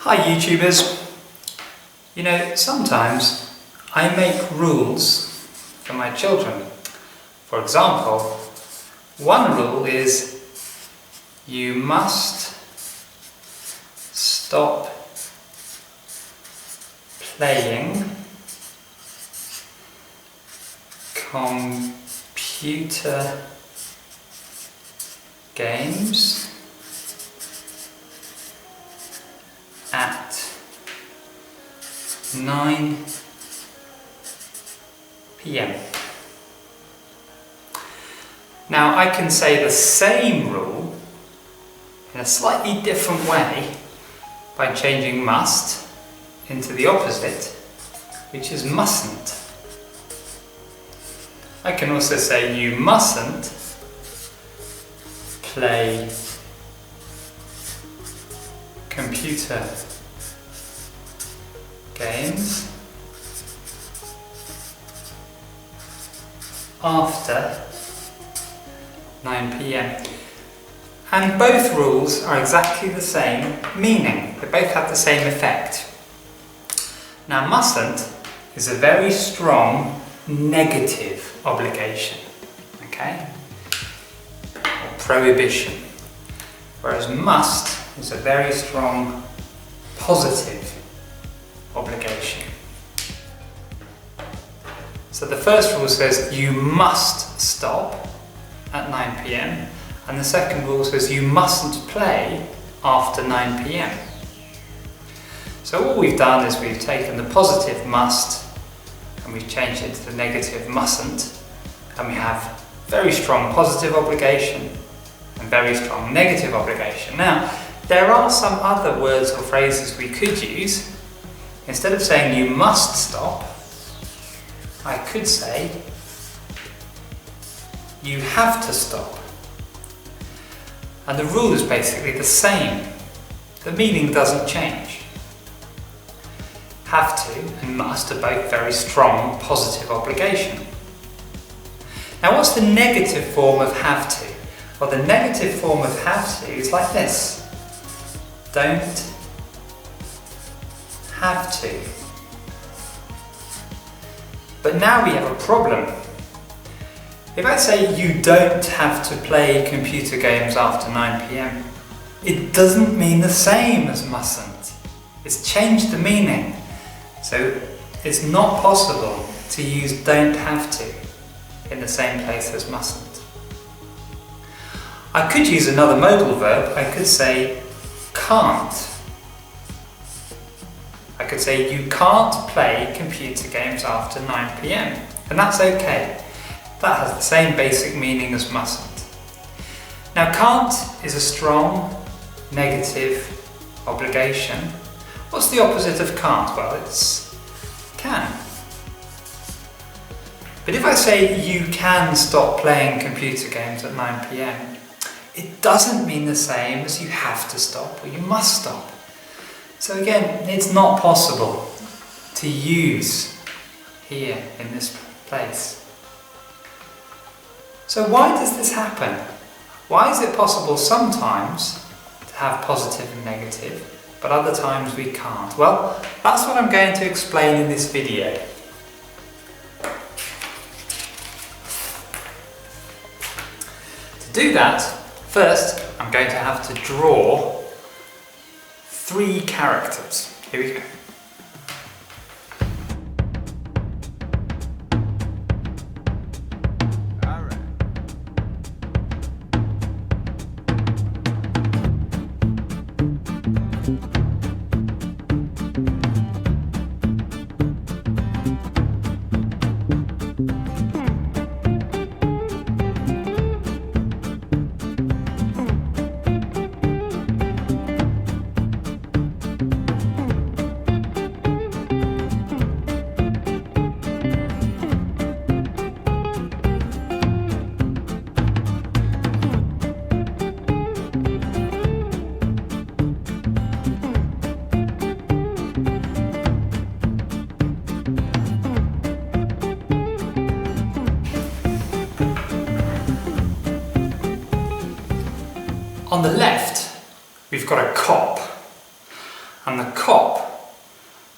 Hi YouTubers. You know, sometimes I make rules for my children. For example, one rule is you must stop playing computer games at 9 p.m. Now I can say the same rule in a slightly different way by changing must into the opposite, which is mustn't. I can also say you mustn't play computer games after 9 p.m. And both rules are exactly the same meaning. They both have the same effect. Now mustn't is a very strong negative obligation, okay? Or prohibition. Whereas must is a very strong positive obligation. So the first rule says you must stop at 9 p.m. and the second rule says you mustn't play after 9 p.m. So all we've done is we've taken the positive must and we've changed it to the negative mustn't, and we have very strong positive obligation and very strong negative obligation. Now, there are some other words or phrases we could use. Instead of saying you must stop, I could say you have to stop. And the rule is basically the same. The meaning doesn't change. Have to and must are both very strong positive obligation. Now what's the negative form of have to? Well, the negative form of have to is like this. Don't have to. But now we have a problem. If I say you don't have to play computer games after 9 p.m, it doesn't mean the same as mustn't. It's changed the meaning. So it's not possible to use don't have to in the same place as mustn't. I could use another modal verb. I could say can't. I could say you can't play computer games after 9 p.m. and that's okay. That has the same basic meaning as mustn't. Now can't is a strong negative obligation. What's the opposite of can't? Well, it's can. But if I say you can stop playing computer games at 9 p.m, it doesn't mean the same as you have to stop or you must stop. So again, it's not possible to use here in this place. So why does this happen? Why is it possible sometimes to have positive and negative, but other times we can't? Well, that's what I'm going to explain in this video. To do that, first I'm going to have to draw 3 characters. Here we go. On the left, we've got a cop, and the cop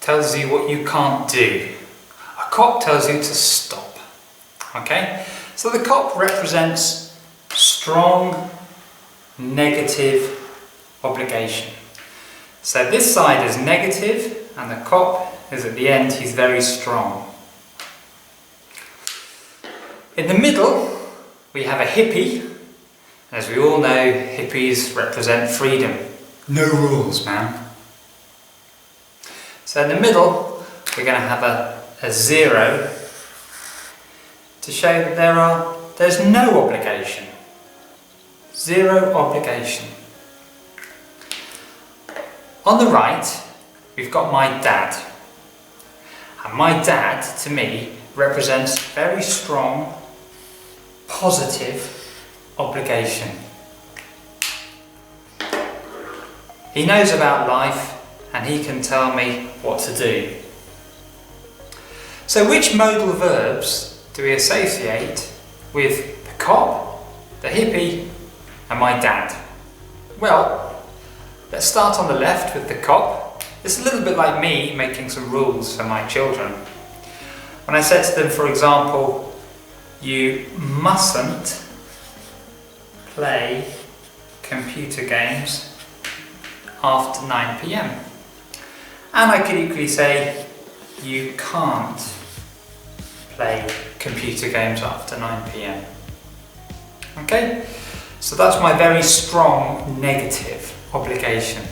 tells you what you can't do. A cop tells you to stop. Okay? So the cop represents strong negative obligation. So this side is negative and the cop is at the end, he's very strong. In the middle we have a hippie. As we all know, hippies represent freedom. No rules, man. So in the middle we're going to have a 0 to show that there's no obligation. 0 obligation. On the right, we've got my dad. And my dad, to me, represents very strong, positive obligation. He knows about life and he can tell me what to do. So which modal verbs do we associate with the cop, the hippie and my dad? Well, let's start on the left with the cop. It's a little bit like me making some rules for my children. When I said to them, for example, you mustn't play computer games after 9 p.m. And I could equally say, you can't play computer games after 9 p.m. Okay? So that's my very strong negative obligation.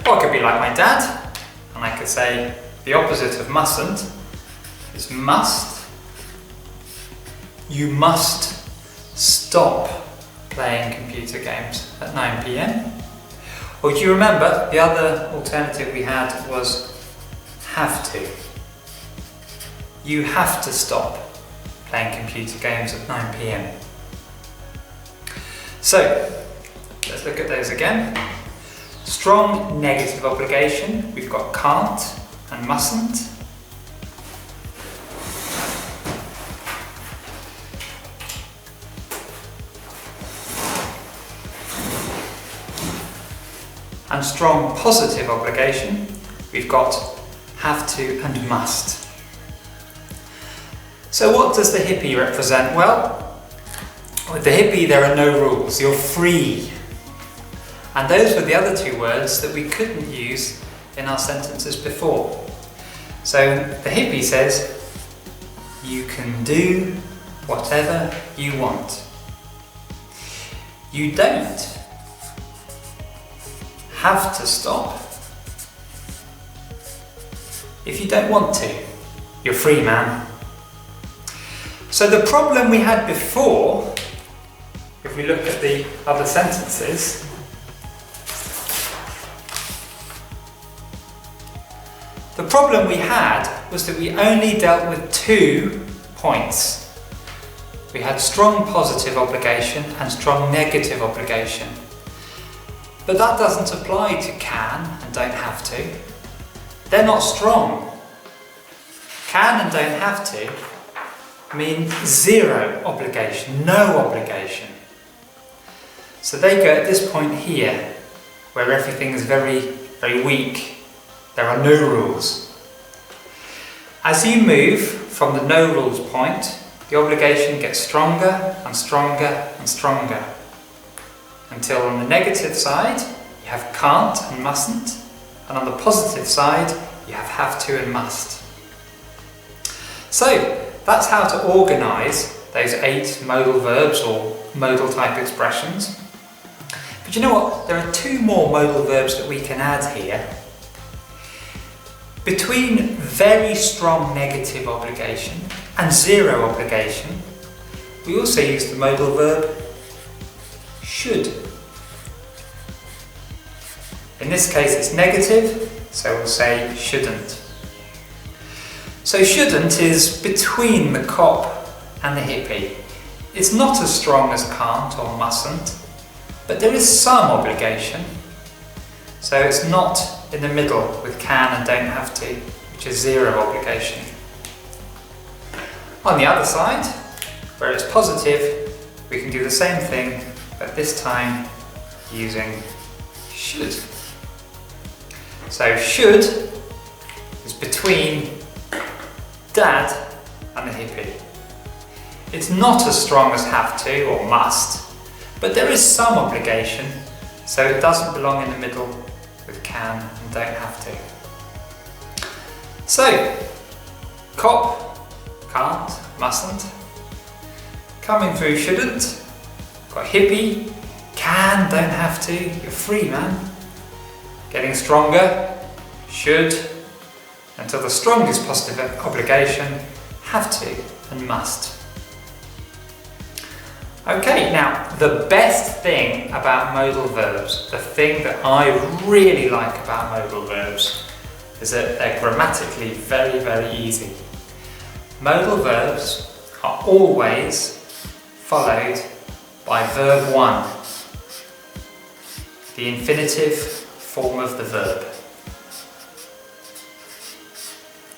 Or I could be like my dad, and I could say the opposite of mustn't is must. You must stop playing computer games at 9 p.m. Or do you remember the other alternative we had was have to. You have to stop playing computer games at 9 p.m. So, let's look at those again. Strong negative obligation, we've got can't and mustn't. And strong positive obligation, we've got have to and must. So what does the hippie represent? Well, with the hippie there are no rules, you're free. And those were the other two words that we couldn't use in our sentences before. So the hippie says, you can do whatever you want. You don't have to stop if you don't want to. You're free, man. So the problem we had before, if we look at the other sentences, the problem we had was that we only dealt with 2 points. We had strong positive obligation and strong negative obligation. But that doesn't apply to can and don't have to. They're not strong. Can and don't have to mean 0 obligation, no obligation. So they go at this point here, where everything is very, very weak. There are no rules. As you move from the no rules point, the obligation gets stronger and stronger and stronger. Until on the negative side, you have can't and mustn't, and on the positive side, you have to and must. So, that's how to organise those 8 modal verbs or modal type expressions. But you know what? There are 2 more modal verbs that we can add here. Between very strong negative obligation and 0 obligation, we also use the modal verb should. In this case it's negative, so we'll say shouldn't. So shouldn't is between the cop and the hippie. It's not as strong as can't or mustn't, but there is some obligation. So it's not in the middle with can and don't have to, which is 0 obligation. On the other side, where it's positive, we can do the same thing, but this time using should. So should is between dad and the hippie. It's not as strong as have to or must, but there is some obligation, so it doesn't belong in the middle with can and don't have to. So, cop, can't, mustn't. Coming through shouldn't. Got hippie, can, don't have to. You're free, man. Getting stronger, should, until the strongest positive obligation, have to and must. Okay, now the best thing about modal verbs, the thing that I really like about modal verbs, is that they're grammatically very, very easy. Modal verbs are always followed by verb 1, the infinitive form of the verb.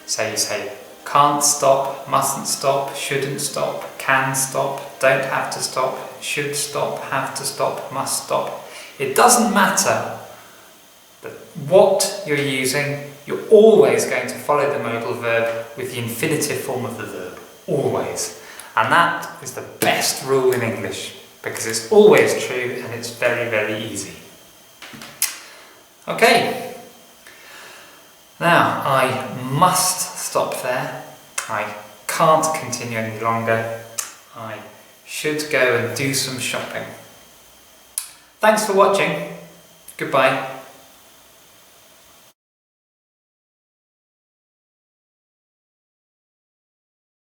So you say can't stop, mustn't stop, shouldn't stop, can stop, don't have to stop, should stop, have to stop, must stop. It doesn't matter what you're using, you're always going to follow the modal verb with the infinitive form of the verb. Always. And that is the best rule in English because it's always true and it's very, very easy. Okay. Now, I must stop there. I can't continue any longer. I should go and do some shopping. Thanks for watching. Goodbye.